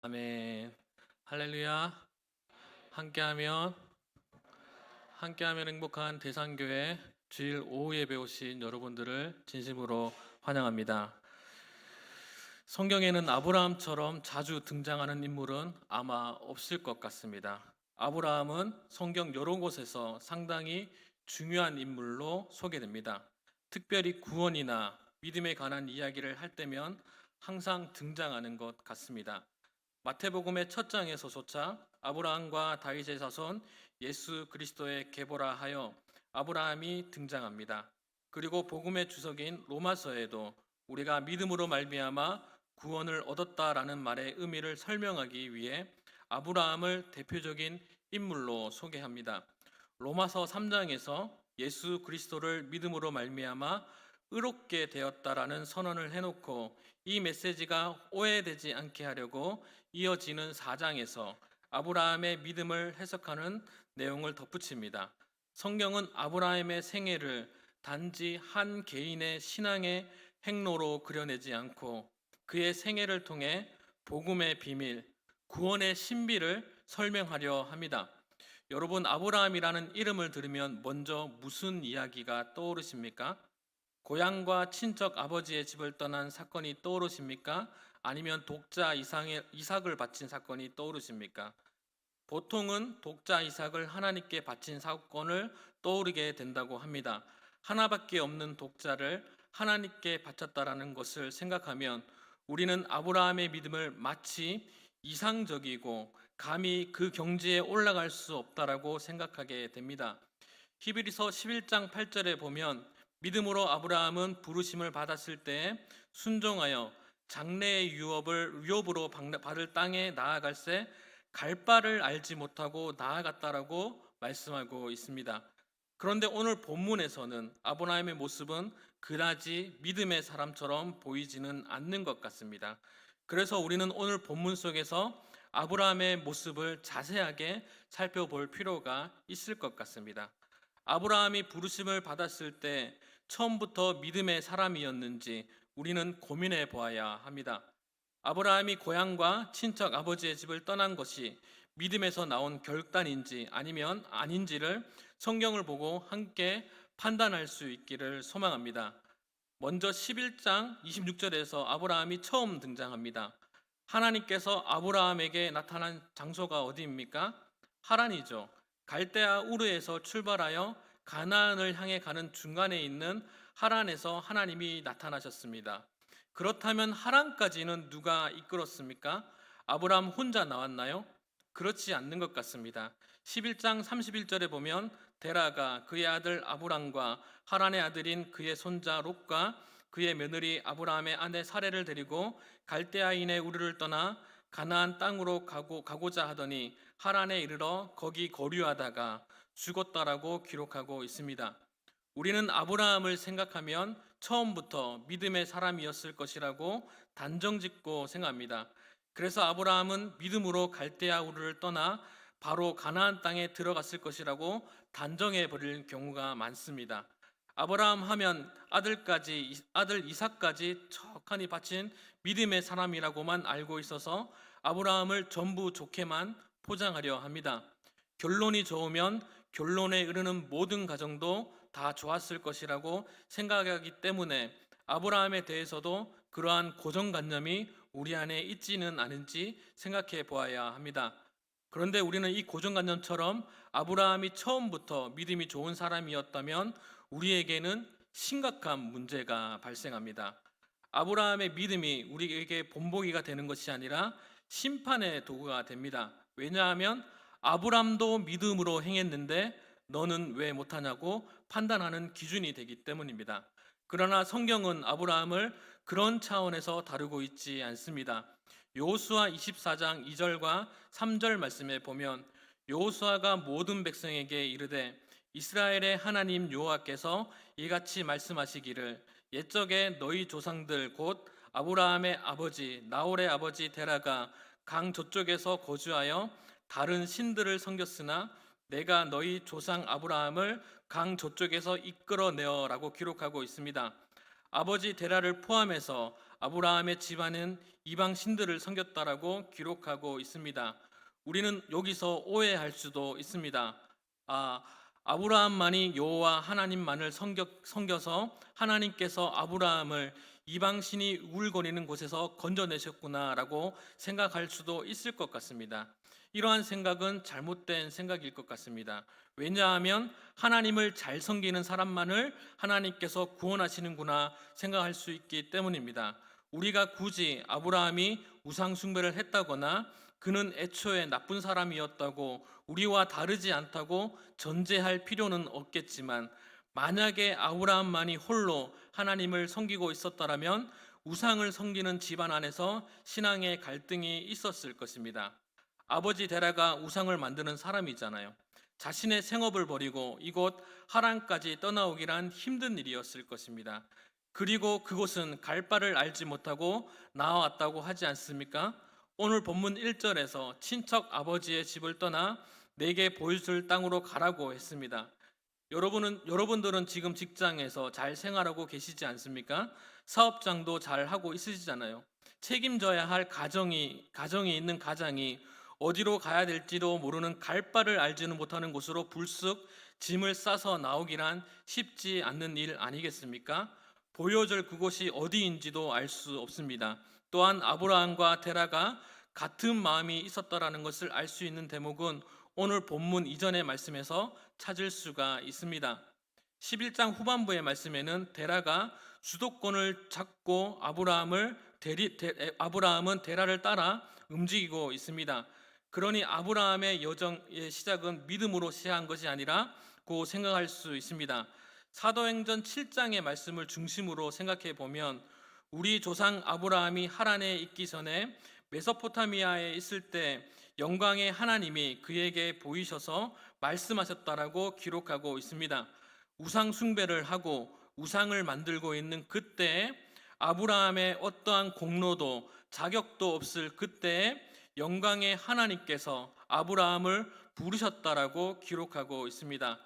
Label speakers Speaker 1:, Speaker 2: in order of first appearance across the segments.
Speaker 1: 아멘. 할렐루야. 함께하면 행복한 대상교회 주일 오후 예배 오신 여러분들을 진심으로 환영합니다. 성경에는 아브라함처럼 자주 등장하는 인물은 아마 없을 것 같습니다. 아브라함은 성경 여러 곳에서 상당히 중요한 인물로 소개됩니다. 특별히 구원이나 믿음에 관한 이야기를 할 때면 항상 등장하는 것 같습니다. 마태복음의 첫 장에서조차 아브라함과 다윗의 자손 예수 그리스도의 계보라 하여 아브라함이 등장합니다. 그리고 복음의 주석인 로마서에도 우리가 믿음으로 말미암아 구원을 얻었다라는 말의 의미를 설명하기 위해 아브라함을 대표적인 인물로 소개합니다. 로마서 3장에서 예수 그리스도를 믿음으로 말미암아 의롭게 되었다라는 선언을 해놓고 이 메시지가 오해되지 않게 하려고 이어지는 4장에서 아브라함의 믿음을 해석하는 내용을 덧붙입니다. 성경은 아브라함의 생애를 단지 한 개인의 신앙의 행로로 그려내지 않고 그의 생애를 통해 복음의 비밀, 구원의 신비를 설명하려 합니다. 여러분, 아브라함이라는 이름을 들으면 먼저 무슨 이야기가 떠오르십니까? 고향과 친척 아버지의 집을 떠난 사건이 떠오르십니까? 아니면 독자 이삭을 바친 사건이 떠오르십니까? 보통은 독자 이삭을 하나님께 바친 사건을 떠오르게 된다고 합니다. 하나밖에 없는 독자를 하나님께 바쳤다라는 것을 생각하면 우리는 아브라함의 믿음을 마치 이상적이고 감히 그 경지에 올라갈 수 없다라고 생각하게 됩니다. 히브리서 11장 8절에 보면 믿음으로 아브라함은 부르심을 받았을 때 순종하여 장래의 유업으로 받을 땅에 나아갈새 갈 바를 알지 못하고 나아갔다라고 말씀하고 있습니다. 그런데 오늘 본문에서는 아브라함의 모습은 그다지 믿음의 사람처럼 보이지는 않는 것 같습니다. 그래서 우리는 오늘 본문 속에서 아브라함의 모습을 자세하게 살펴볼 필요가 있을 것 같습니다. 아브라함이 부르심을 받았을 때 처음부터 믿음의 사람이었는지 우리는 고민해 보아야 합니다. 아브라함이 고향과 친척 아버지의 집을 떠난 것이 믿음에서 나온 결단인지 아니면 아닌지를 성경을 보고 함께 판단할 수 있기를 소망합니다. 먼저 11장 26절에서 아브라함이 처음 등장합니다. 하나님께서 아브라함에게 나타난 장소가 어디입니까? 하란이죠. 갈대아 우르에서 출발하여 가나안을 향해 가는 중간에 있는 하란에서 하나님이 나타나셨습니다. 그렇다면 하란까지는 누가 이끌었습니까? 아브라함 혼자 나왔나요? 그렇지 않는 것 같습니다. 11장 31절에 보면 데라가 그의 아들 아브람과 하란의 아들인 그의 손자 롯과 그의 며느리 아브라함의 아내 사레를 데리고 갈대아인의 우르를 떠나 가나안 땅으로 가고자 하더니 하란에 이르러 거기 거류하다가 죽었다라고 기록하고 있습니다. 우리는 아브라함을 생각하면 처음부터 믿음의 사람이었을 것이라고 단정짓고 생각합니다. 그래서 아브라함은 믿음으로 갈대아 우르를 떠나 바로 가나안 땅에 들어갔을 것이라고 단정해 버릴 경우가 많습니다. 아브라함 하면 아들 이삭까지 척하니 바친 믿음의 사람이라고만 알고 있어서 아브라함을 전부 좋게만 포장하려 합니다. 결론이 좋으면 결론에 이르는 모든 가정도 다 좋았을 것이라고 생각하기 때문에 아브라함에 대해서도 그러한 고정관념이 우리 안에 있지는 않은지 생각해 보아야 합니다. 그런데 우리는 이 고정관념처럼 아브라함이 처음부터 믿음이 좋은 사람이었다면 우리에게는 심각한 문제가 발생합니다. 아브라함의 믿음이 우리에게 본보기가 되는 것이 아니라 심판의 도구가 됩니다. 왜냐하면 아브람도 믿음으로 행했는데 너는 왜 못하냐고 판단하는 기준이 되기 때문입니다. 그러나 성경은 아브라함을 그런 차원에서 다루고 있지 않습니다. 여호수아 24장 2절과 3절 말씀에 보면 여호수아가 모든 백성에게 이르되 이스라엘의 하나님 여호와께서 이같이 말씀하시기를 옛적에 너희 조상들 곧 아브라함의 아버지 나홀의 아버지 데라가 강 저쪽에서 거주하여 다른 신들을 섬겼으나 내가 너희 조상 아브라함을 강 저쪽에서 이끌어내어라고 기록하고 있습니다. 아버지 데라를 포함해서 아브라함의 집안은 이방 신들을 섬겼다라고 기록하고 있습니다. 우리는 여기서 오해할 수도 있습니다. 아브라함만이 여호와 하나님만을 섬겨서 하나님께서 아브라함을 이방신이 우울거리는 곳에서 건져내셨구나라고 생각할 수도 있을 것 같습니다. 이러한 생각은 잘못된 생각일 것 같습니다. 왜냐하면 하나님을 잘 섬기는 사람만을 하나님께서 구원하시는구나 생각할 수 있기 때문입니다. 우리가 굳이 아브라함이 우상 숭배를 했다거나 그는 애초에 나쁜 사람이었다고 우리와 다르지 않다고 전제할 필요는 없겠지만, 만약에 아브라함만이 홀로 하나님을 섬기고 있었다면 우상을 섬기는 집안 안에서 신앙의 갈등이 있었을 것입니다. 아버지 데라가 우상을 만드는 사람이잖아요. 자신의 생업을 버리고 이곳 하란까지 떠나오기란 힘든 일이었을 것입니다. 그리고 그곳은 갈 바를 알지 못하고 나와왔다고 하지 않습니까? 오늘 본문 1절에서 친척 아버지의 집을 떠나 내게 보여줄 땅으로 가라고 했습니다. 여러분들은 지금 직장에서 잘 생활하고 계시지 않습니까? 사업장도 잘 하고 있으시잖아요. 책임져야 할 가정이 있는 가장이 어디로 가야 될지도 모르는 갈 바를 알지는 못하는 곳으로 불쑥 짐을 싸서 나오기란 쉽지 않는 일 아니겠습니까? 보여줄 그곳이 어디인지도 알 수 없습니다. 또한 아브라함과 데라가 같은 마음이 있었다라는 것을 알 수 있는 대목은 오늘 본문 이전의 말씀에서 찾을 수가 있습니다. 11장 후반부의 말씀에는 데라가 주도권을 잡고 아브라함은 데라를 따라 움직이고 있습니다. 그러니 아브라함의 여정의 시작은 믿음으로 시작한 것이 아니라고 생각할 수 있습니다. 사도행전 7장의 말씀을 중심으로 생각해 보면 우리 조상 아브라함이 하란에 있기 전에 메소포타미아에 있을 때 영광의 하나님이 그에게 보이셔서 말씀하셨다라고 기록하고 있습니다. 우상 숭배를 하고 우상을 만들고 있는 그때에 아브라함의 어떠한 공로도 자격도 없을 그때에 영광의 하나님께서 아브라함을 부르셨다라고 기록하고 있습니다.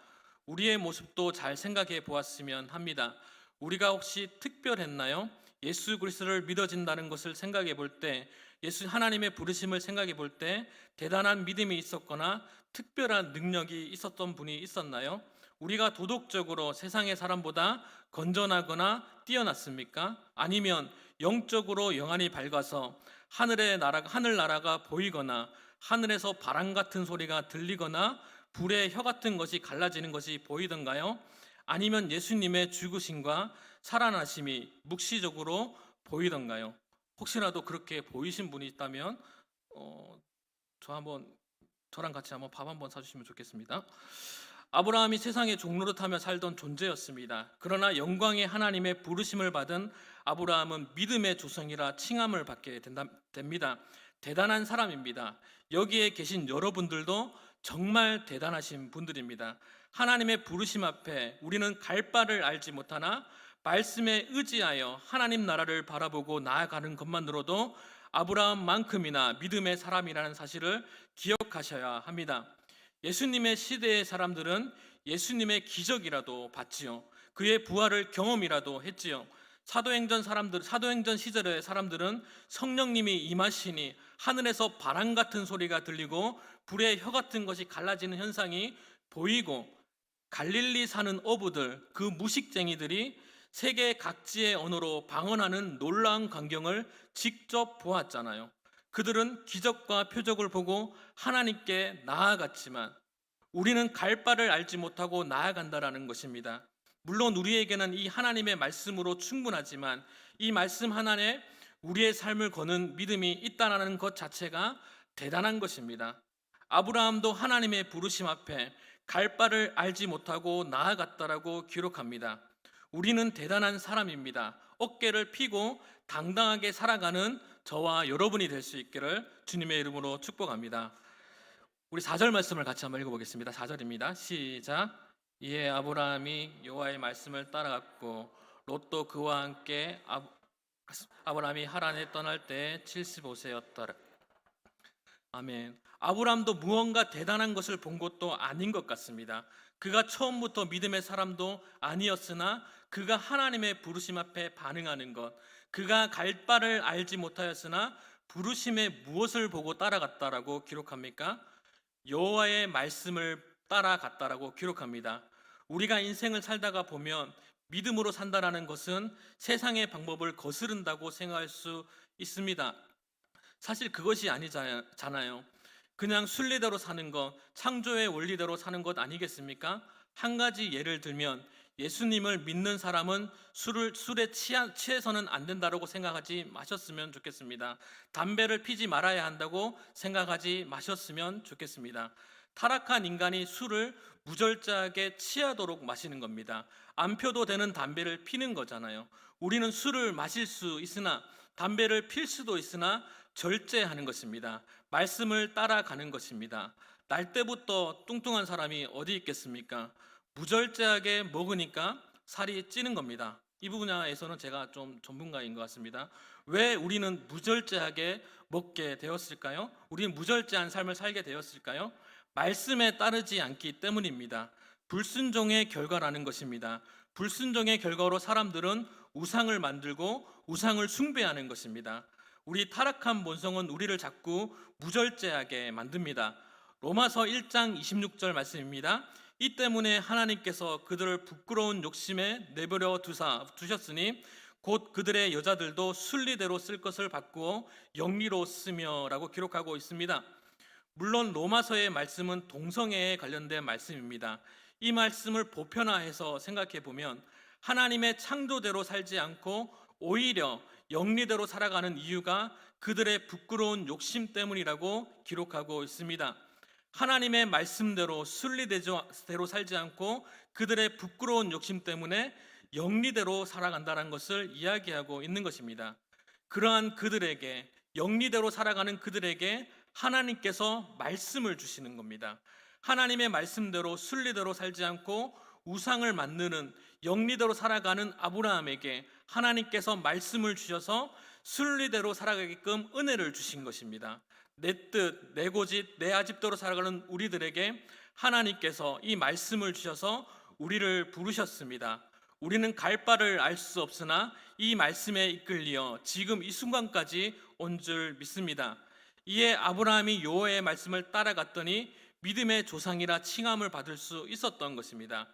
Speaker 1: 우리의 모습도 잘 생각해 보았으면 합니다. 우리가 혹시 특별했나요? 예수 그리스도를 믿어진다는 것을 생각해 볼 때, 예수 하나님의 부르심을 생각해 볼 때 대단한 믿음이 있었거나 특별한 능력이 있었던 분이 있었나요? 우리가 도덕적으로 세상의 사람보다 건전하거나 뛰어났습니까? 아니면 영적으로 영안이 밝아서 하늘나라가 보이거나 하늘에서 바람 같은 소리가 들리거나 불의 혀 같은 것이 갈라지는 것이 보이던가요? 아니면 예수님의 죽으심과 살아나심이 묵시적으로 보이던가요? 혹시라도 그렇게 보이신 분이 있다면 저랑 같이 한번 밥 한번 사주시면 좋겠습니다. 아브라함이 세상의 종노릇하며 살던 존재였습니다. 그러나 영광의 하나님의 부르심을 받은 아브라함은 믿음의 조상이라 칭함을 받게 됩니다. 대단한 사람입니다. 여기에 계신 여러분들도 정말 대단하신 분들입니다. 하나님의 부르심 앞에 우리는 갈 바를 알지 못하나 말씀에 의지하여 하나님 나라를 바라보고 나아가는 것만으로도 아브라함만큼이나 믿음의 사람이라는 사실을 기억하셔야 합니다. 예수님의 시대의 사람들은 예수님의 기적이라도 봤지요. 그의 부활을 경험이라도 했지요. 사도행전 시절의 사람들은 성령님이 임하시니 하늘에서 바람 같은 소리가 들리고 불의 혀 같은 것이 갈라지는 현상이 보이고, 갈릴리 사는 어부들, 그 무식쟁이들이 세계 각지의 언어로 방언하는 놀라운 광경을 직접 보았잖아요. 그들은 기적과 표적을 보고 하나님께 나아갔지만 우리는 갈 바를 알지 못하고 나아간다라는 것입니다. 물론 우리에게는 이 하나님의 말씀으로 충분하지만 이 말씀 하나에 우리의 삶을 거는 믿음이 있다는 것 자체가 대단한 것입니다. 아브라함도 하나님의 부르심 앞에 갈 바를 알지 못하고 나아갔다라고 기록합니다. 우리는 대단한 사람입니다. 어깨를 펴고 당당하게 살아가는 저와 여러분이 될 수 있기를 주님의 이름으로 축복합니다. 우리 4절 말씀을 같이 한번 읽어보겠습니다. 4절입니다. 시작. 이에 아브라함이 여호와의 말씀을 따라갔고 롯도 그와 함께 아브라함이 하란에 떠날 때 75세였더라. 아멘. 아브라함도 무언가 대단한 것을 본 것도 아닌 것 같습니다. 그가 처음부터 믿음의 사람도 아니었으나 그가 하나님의 부르심 앞에 반응하는 것, 그가 갈 바를 알지 못하였으나 부르심에 무엇을 보고 따라갔다라고 기록합니까? 여호와의 말씀을 따라갔다라고 기록합니다. 우리가 인생을 살다가 보면 믿음으로 산다라는 것은 세상의 방법을 거스른다고 생각할 수 있습니다. 사실 그것이 아니잖아요. 그냥 순리대로 사는 것, 창조의 원리대로 사는 것 아니겠습니까? 한 가지 예를 들면 예수님을 믿는 사람은 술에 취해서는 안 된다고 생각하지 마셨으면 좋겠습니다. 담배를 피지 말아야 한다고 생각하지 마셨으면 좋겠습니다. 타락한 인간이 술을 무절제하게 취하도록 마시는 겁니다. 안 펴도 되는 담배를 피는 거잖아요. 우리는 술을 마실 수 있으나 담배를 필 수도 있으나 절제하는 것입니다. 말씀을 따라가는 것입니다. 날 때부터 뚱뚱한 사람이 어디 있겠습니까? 무절제하게 먹으니까 살이 찌는 겁니다. 이 분야에서는 제가 좀 전문가인 것 같습니다. 왜 우리는 무절제하게 먹게 되었을까요? 우리는 무절제한 삶을 살게 되었을까요? 말씀에 따르지 않기 때문입니다. 불순종의 결과라는 것입니다. 불순종의 결과로 사람들은 우상을 만들고 우상을 숭배하는 것입니다. 우리 타락한 본성은 우리를 자꾸 무절제하게 만듭니다. 로마서 1장 26절 말씀입니다. 이 때문에 하나님께서 그들을 부끄러운 욕심에 내버려 두셨으니 곧 그들의 여자들도 순리대로 쓸 것을 바꾸어 영리로 쓰며 라고 기록하고 있습니다. 물론 로마서의 말씀은 동성애에 관련된 말씀입니다. 이 말씀을 보편화해서 생각해 보면 하나님의 창조대로 살지 않고 오히려 영리대로 살아가는 이유가 그들의 부끄러운 욕심 때문이라고 기록하고 있습니다. 하나님의 말씀대로 순리대로 살지 않고 그들의 부끄러운 욕심 때문에 영리대로 살아간다는 것을 이야기하고 있는 것입니다. 그러한 그들에게, 영리대로 살아가는 그들에게 하나님께서 말씀을 주시는 겁니다. 하나님의 말씀대로 순리대로 살지 않고 우상을 만드는 영리대로 살아가는 아브라함에게 하나님께서 말씀을 주셔서 순리대로 살아가게끔 은혜를 주신 것입니다. 내 뜻, 내 고집, 내 아집대로 살아가는 우리들에게 하나님께서 이 말씀을 주셔서 우리를 부르셨습니다. 우리는 갈 바를 알 수 없으나 이 말씀에 이끌려 지금 이 순간까지 온 줄 믿습니다. 이에 아브라함이 여호와의 말씀을 따라갔더니 믿음의 조상이라 칭함을 받을 수 있었던 것입니다.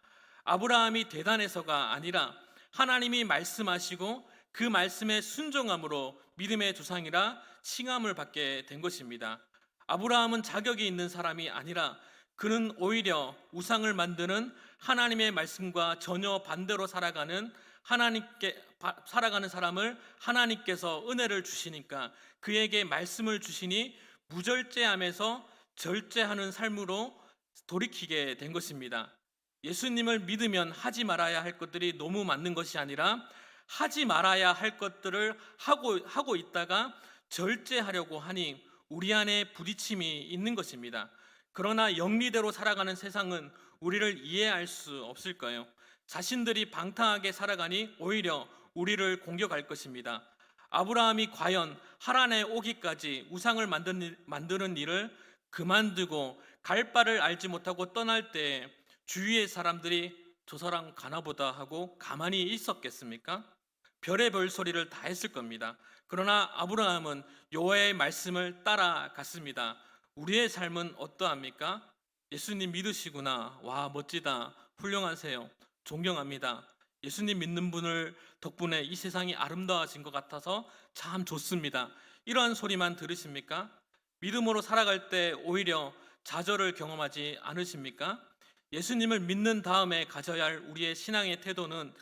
Speaker 1: 아브라함이 대단해서가 아니라 하나님이 말씀하시고 그 말씀에 순종함으로 믿음의 조상이라 칭함을 받게 된 것입니다. 아브라함은 자격이 있는 사람이 아니라 그는 오히려 우상을 만드는 하나님의 말씀과 전혀 반대로 살아가는 사람을 하나님께서 은혜를 주시니까 그에게 말씀을 주시니 무절제하면서 절제하는 삶으로 돌이키게 된 것입니다. 예수님을 믿으면 하지 말아야 할 것들이 너무 많은 것이 아니라 하지 말아야 할 것들을 하고 있다가 절제하려고 하니 우리 안에 부딪힘이 있는 것입니다. 그러나 영리대로 살아가는 세상은 우리를 이해할 수 없을까요? 자신들이 방탕하게 살아가니 오히려 우리를 공격할 것입니다. 아브라함이 과연 하란에 오기까지 우상을 만드는 일을 그만두고 갈 바를 알지 못하고 떠날 때 주위의 사람들이 저 사람 가나보다 하고 가만히 있었겠습니까? 별의별 소리를 다 했을 겁니다. 그러나 아브라함은 여호와의 말씀을 따라갔습니다. 우리의 삶은 어떠합니까? 예수님 믿으시구나. 와, 멋지다. 훌륭하세요. 존경합니다. 예수님 믿는 분을 덕분에 이 세상이 아름다워진 것 같아서 참 좋습니다. 이러한 소리만 들으십니까? 믿음으로 살아갈 때 오히려 좌절을 경험하지 않으십니까? 예수님을 믿는 다음에 가져야 할 우리의 신앙의 태도는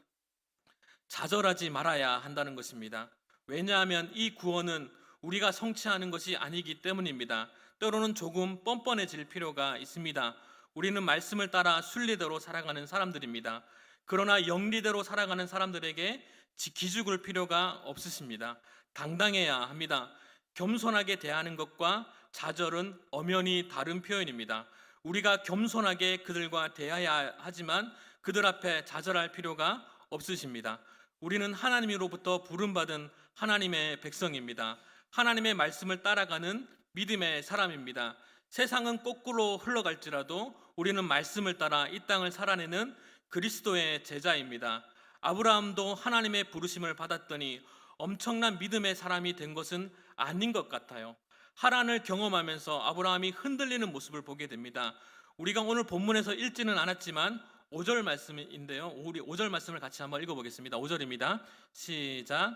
Speaker 1: 좌절하지 말아야 한다는 것입니다. 왜냐하면 이 구원은 우리가 성취하는 것이 아니기 때문입니다. 때로는 조금 뻔뻔해질 필요가 있습니다. 우리는 말씀을 따라 순리대로 살아가는 사람들입니다. 그러나 영리대로 살아가는 사람들에게 기죽을 필요가 없으십니다. 당당해야 합니다. 겸손하게 대하는 것과 좌절은 엄연히 다른 표현입니다. 우리가 겸손하게 그들과 대해야 하지만 그들 앞에 좌절할 필요가 없으십니다. 우리는 하나님으로부터 부름받은 하나님의 백성입니다. 하나님의 말씀을 따라가는 믿음의 사람입니다. 세상은 거꾸로 흘러갈지라도 우리는 말씀을 따라 이 땅을 살아내는 그리스도의 제자입니다. 아브라함도 하나님의 부르심을 받았더니 엄청난 믿음의 사람이 된 것은 아닌 것 같아요. 하란을 경험하면서 아브라함이 흔들리는 모습을 보게 됩니다. 우리가 오늘 본문에서 읽지는 않았지만 5절 말씀인데요. 우리 5절 말씀을 같이 한번 읽어보겠습니다. 5절입니다. 시작.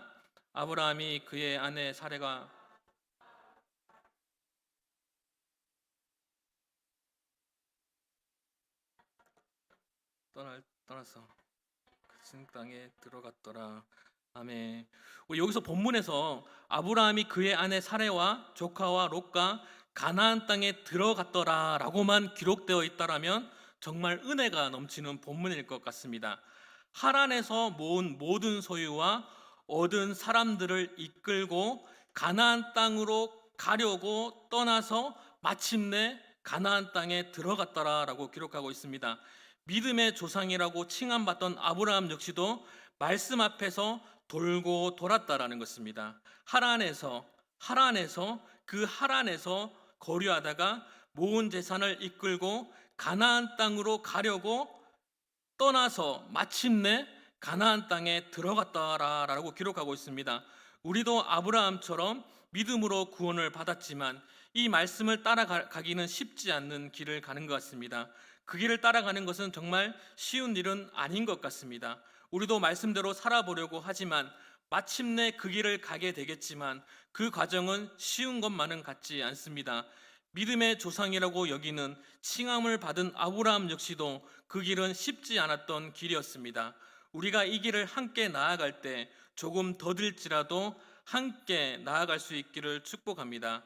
Speaker 1: 아브라함이 그의 아내 사레가 떠나서 그 땅에 들어갔더라. 아멘. 여기서 본문에서 아브라함이 그의 아내 사레와 조카와 롯과 가나안 땅에 들어갔더라라고만 기록되어 있다라면 정말 은혜가 넘치는 본문일 것 같습니다. 하란에서 모은 모든 소유와 얻은 사람들을 이끌고 가나안 땅으로 가려고 떠나서 마침내 가나안 땅에 들어갔더라라고 기록하고 있습니다. 믿음의 조상이라고 칭함받던 아브라함 역시도 말씀 앞에서 돌고 돌았다라는 것입니다. 하란에서 거류하다가 모은 재산을 이끌고 가나안 땅으로 가려고 떠나서 마침내 가나안 땅에 들어갔다라고 기록하고 있습니다. 우리도 아브라함처럼 믿음으로 구원을 받았지만 이 말씀을 따라가기는 쉽지 않는 길을 가는 것 같습니다. 그 길을 따라가는 것은 정말 쉬운 일은 아닌 것 같습니다. 우리도 말씀대로 살아보려고 하지만 마침내 그 길을 가게 되겠지만 그 과정은 쉬운 것만은 같지 않습니다. 믿음의 조상이라고 여기는 칭함을 받은 아브라함 역시도 그 길은 쉽지 않았던 길이었습니다. 우리가 이 길을 함께 나아갈 때 조금 더딜지라도 함께 나아갈 수 있기를 축복합니다.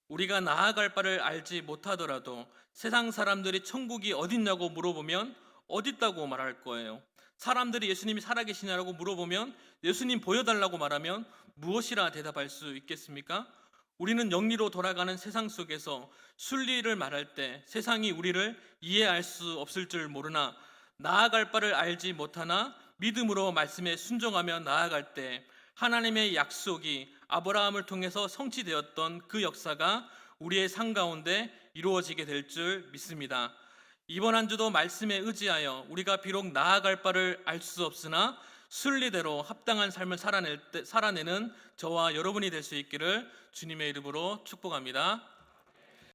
Speaker 1: 우리가 나아갈 바를 알지 못하더라도 세상 사람들이 천국이 어딨냐고 물어보면 어딨다고 말할 거예요. 사람들이 예수님이 살아계시냐고 물어보면 예수님 보여달라고 말하면 무엇이라 대답할 수 있겠습니까? 우리는 영리로 돌아가는 세상 속에서 순리를 말할 때 세상이 우리를 이해할 수 없을 줄 모르나 나아갈 바를 알지 못하나 믿음으로 말씀에 순종하며 나아갈 때 하나님의 약속이 아브라함을 통해서 성취되었던 그 역사가 우리의 삶 가운데 이루어지게 될 줄 믿습니다. 이번 한 주도 말씀에 의지하여 우리가 비록 나아갈 바를 알 수 없으나 순리대로 합당한 삶을 살아내는 저와 여러분이 될 수 있기를 주님의 이름으로 축복합니다.